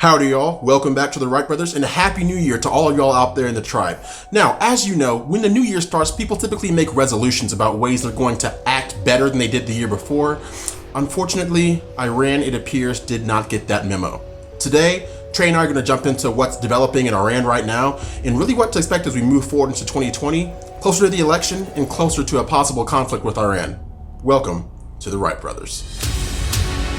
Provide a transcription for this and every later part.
Howdy y'all, welcome back to the Wright Brothers and a happy new year to all of y'all out there in the tribe. Now, as you know, when the new year starts, people typically make resolutions about ways they're going to act better than they did the year before. Unfortunately, Iran, it appears, did not get that memo. Today, Trey and I are going to jump into what's developing in Iran right now and really what to expect as we move forward into 2020, closer to the election and closer to a possible conflict with Iran. Welcome to the Wright Brothers.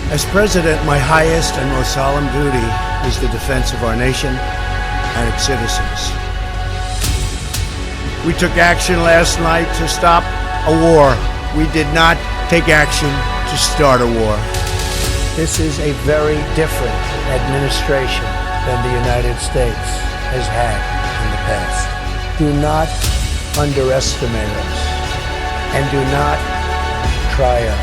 As president, my highest and most solemn duty is the defense of our nation and its citizens. We took action last night to stop a war. We did not take action to start a war. This is a very different administration than the United States has had in the past. Do not underestimate us and do not try us.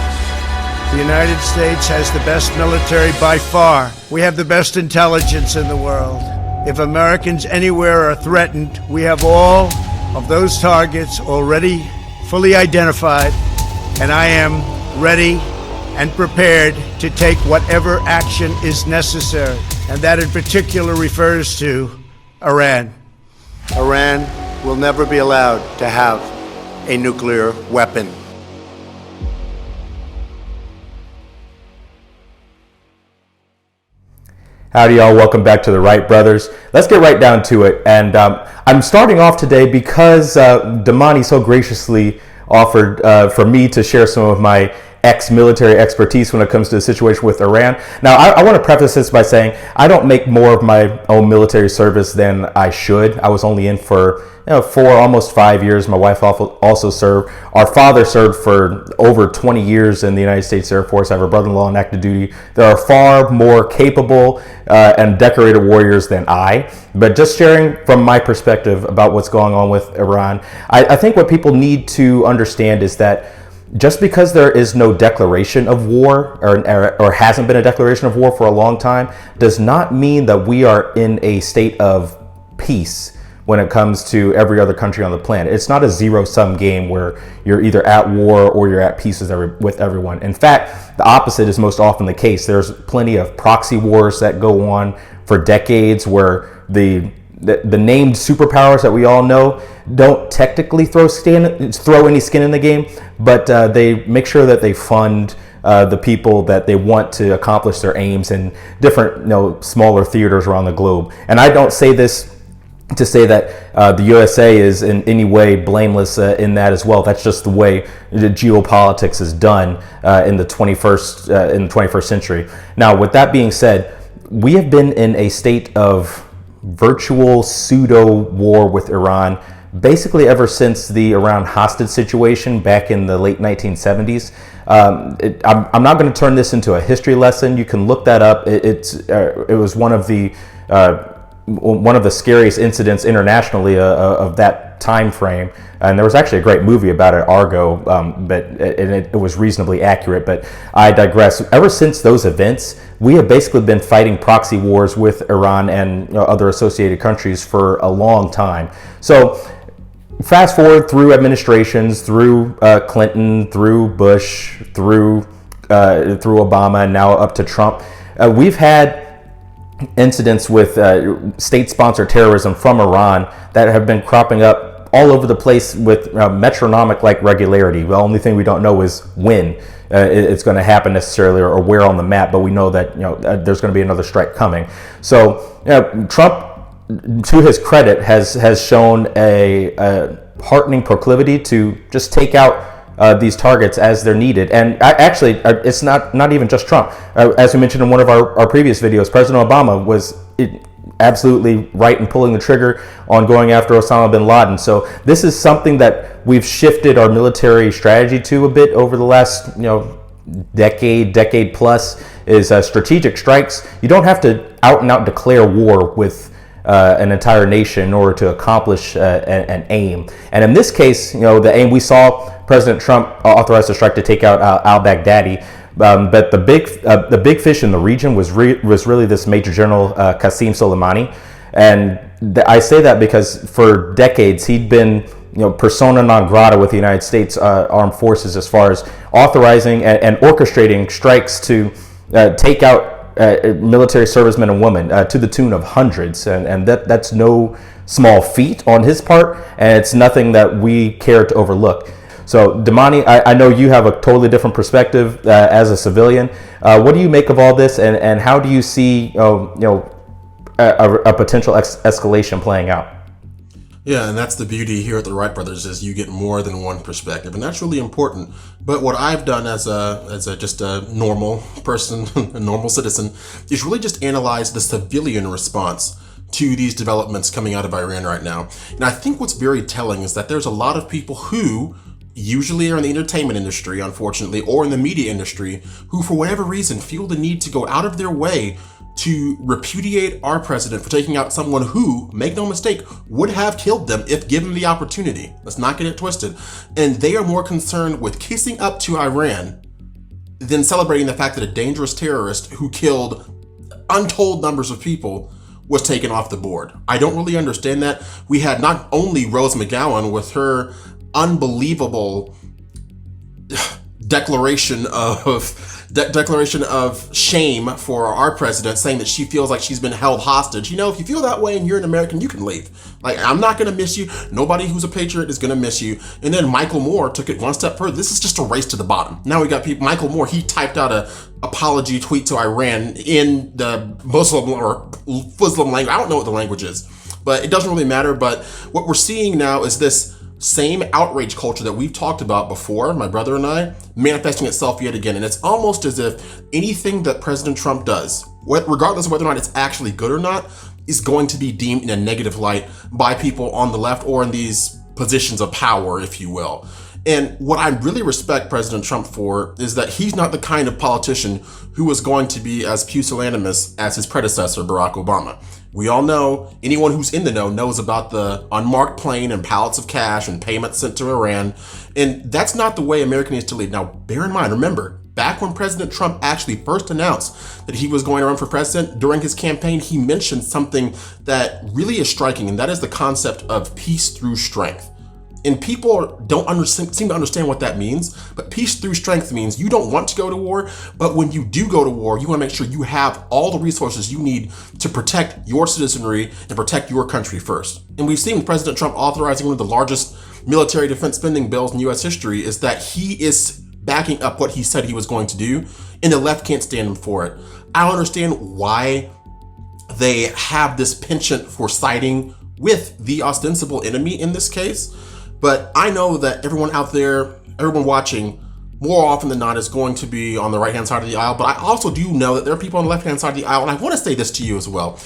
The United States has the best military by far. We have the best intelligence in the world. If Americans anywhere are threatened, we have all of those targets already fully identified, and I am ready and prepared to take whatever action is necessary. And that in particular refers to Iran. Iran will never be allowed to have a nuclear weapon. Howdy y'all, welcome back to the Wright Brothers. Let's get right down to it. And I'm starting off today because Damani so graciously offered for me to share some of my ex-military expertise when it comes to the situation with Iran. Now, I want to preface this by saying I don't make more of my own military service than I should. I was only in for almost 5 years. My wife also served. Our father served for over 20 years in the United States Air Force. I have a brother-in-law on active duty. There are far more capable and decorated warriors than I. But just sharing from my perspective about what's going on with Iran, I think what people need to understand is that just because there is no declaration of war or hasn't been a declaration of war for a long time does not mean that we are in a state of peace when it comes to every other country on the planet. It's not a zero-sum game where you're either at war or you're at peace with everyone. In fact, the opposite is most often the case. There's plenty of proxy wars that go on for decades where the named superpowers that we all know don't technically throw any skin in the game, but they make sure that they fund the people that they want to accomplish their aims in different, smaller theaters around the globe. And I don't say this to say that the USA is in any way blameless in that as well. That's just the way the geopolitics is done in the 21st century. Now, with that being said, we have been in a state of virtual pseudo war with Iran basically ever since the Iran hostage situation back in the late 1970s. I'm not going to turn this into a history lesson. You can look that up. It was one of the scariest incidents internationally of that time frame, and there was actually a great movie about it, Argo, but it was reasonably accurate. But I digress. Ever since those events, we have basically been fighting proxy wars with Iran and other associated countries for a long time. So fast forward through administrations, through Clinton, through Bush, through Obama, and now up to Trump, we've had incidents with state-sponsored terrorism from Iran that have been cropping up all over the place with metronomic-like regularity. The only thing we don't know is when it's going to happen necessarily or where on the map, but we know that there's going to be another strike coming. So Trump, to his credit, has shown a heartening proclivity to just take out these targets as they're needed. And actually, it's not even just Trump. As we mentioned in one of our previous videos, President Obama was absolutely right in pulling the trigger on going after Osama bin Laden. So this is something that we've shifted our military strategy to a bit over the last decade plus, is strategic strikes. You don't have to out and out declare war with an entire nation in order to accomplish an aim. And in this case, the aim, we saw President Trump authorized a strike to take out al-Baghdadi. But the big fish in the region was really this Major General Qasem Soleimani. And I say that because for decades he'd been persona non grata with the United States armed forces as far as authorizing and orchestrating strikes to take out military servicemen and women to the tune of hundreds, and that's no small feat on his part, and it's nothing that we care to overlook. So, Damani, I know you have a totally different perspective as a civilian. What do you make of all this, and how do you see a potential escalation playing out? Yeah, and that's the beauty here at the Wright Brothers, is you get more than one perspective, and that's really important. But what I've done as just a normal person, a normal citizen, is really just analyze the civilian response to these developments coming out of Iran right now. And I think what's very telling is that there's a lot of people who usually are in the entertainment industry, unfortunately, or in the media industry, who for whatever reason feel the need to go out of their way to repudiate our president for taking out someone who, make no mistake, would have killed them if given the opportunity. Let's not get it twisted. And they are more concerned with kissing up to Iran than celebrating the fact that a dangerous terrorist who killed untold numbers of people was taken off the board. I don't really understand that. We had not only Rose McGowan with her unbelievable declaration of shame for our president, saying that she feels like she's been held hostage. You know, if you feel that way and you're an American, you can leave. Like, I'm not going to miss you. Nobody who's a patriot is going to miss you. And then Michael Moore took it one step further. This is just a race to the bottom. Now we got people. Michael Moore, he typed out a apology tweet to Iran in the Muslim or Muslim language. I don't know what the language is, but it doesn't really matter. But what we're seeing now is this same outrage culture that we've talked about before, my brother and I, manifesting itself yet again. And it's almost as if anything that President Trump does, regardless of whether or not it's actually good or not, is going to be deemed in a negative light by people on the left or in these positions of power, if you will. And what I really respect President Trump for is that he's not the kind of politician who is going to be as pusillanimous as his predecessor, Barack Obama. We all know, anyone who's in the know knows about the unmarked plane and pallets of cash and payments sent to Iran. And that's not the way America needs to lead. Now, bear in mind, remember, back when President Trump actually first announced that he was going to run for president, during his campaign, he mentioned something that really is striking, and that is the concept of peace through strength. And people don't seem to understand what that means, but peace through strength means you don't want to go to war, but when you do go to war, you want to make sure you have all the resources you need to protect your citizenry and protect your country first. And we've seen President Trump authorizing one of the largest military defense spending bills in U.S. history is that he is backing up what he said he was going to do, and the left can't stand him for it. I don't understand why they have this penchant for siding with the ostensible enemy in this case. But I know that everyone out there, everyone watching, more often than not is going to be on the right-hand side of the aisle. But I also do know that there are people on the left-hand side of the aisle, and I want to say this to you as well.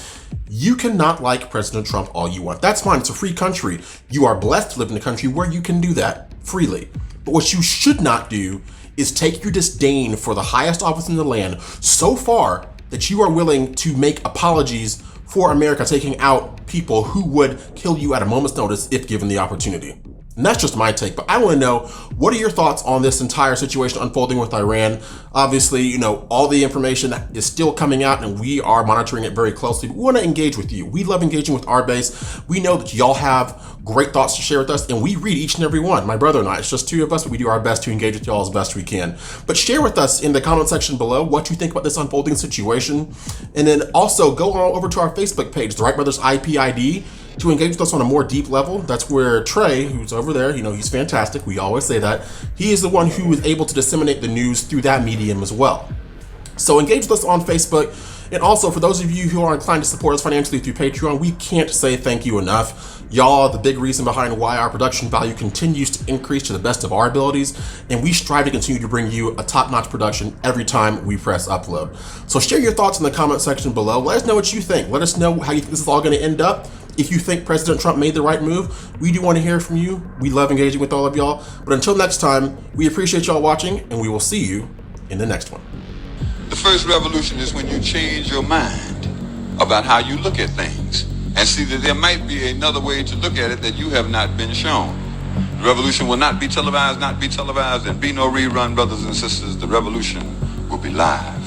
You cannot like President Trump all you want. That's fine. It's a free country. You are blessed to live in a country where you can do that freely. But what you should not do is take your disdain for the highest office in the land so far that you are willing to make apologies for America taking out people who would kill you at a moment's notice if given the opportunity. And that's just my take, but I want to know, what are your thoughts on this entire situation unfolding with Iran? Obviously, you know, all the information is still coming out and we are monitoring it very closely. We want to engage with you. We love engaging with our base. We know that y'all have great thoughts to share with us and we read each and every one. My brother and I, it's just two of us, but we do our best to engage with y'all as best we can. But share with us in the comment section below what you think about this unfolding situation. And then also go on over to our Facebook page, The Wright Brothers IPID, to engage with us on a more deep level. That's where Trey, who's over there, you know, he's fantastic. We always say that. He is the one who is able to disseminate the news through that medium as well. So engage with us on Facebook. And also, for those of you who are inclined to support us financially through Patreon, we can't say thank you enough. Y'all are the big reason behind why our production value continues to increase to the best of our abilities, and we strive to continue to bring you a top-notch production every time we press upload. So share your thoughts in the comment section below. Let us know what you think. Let us know how you think this is all going to end up. If you think President Trump made the right move, we do want to hear from you. We love engaging with all of y'all. But until next time, we appreciate y'all watching, and we will see you in the next one. The first revolution is when you change your mind about how you look at things and see that there might be another way to look at it that you have not been shown. The revolution will not be televised, and be no rerun, brothers and sisters. The revolution will be live.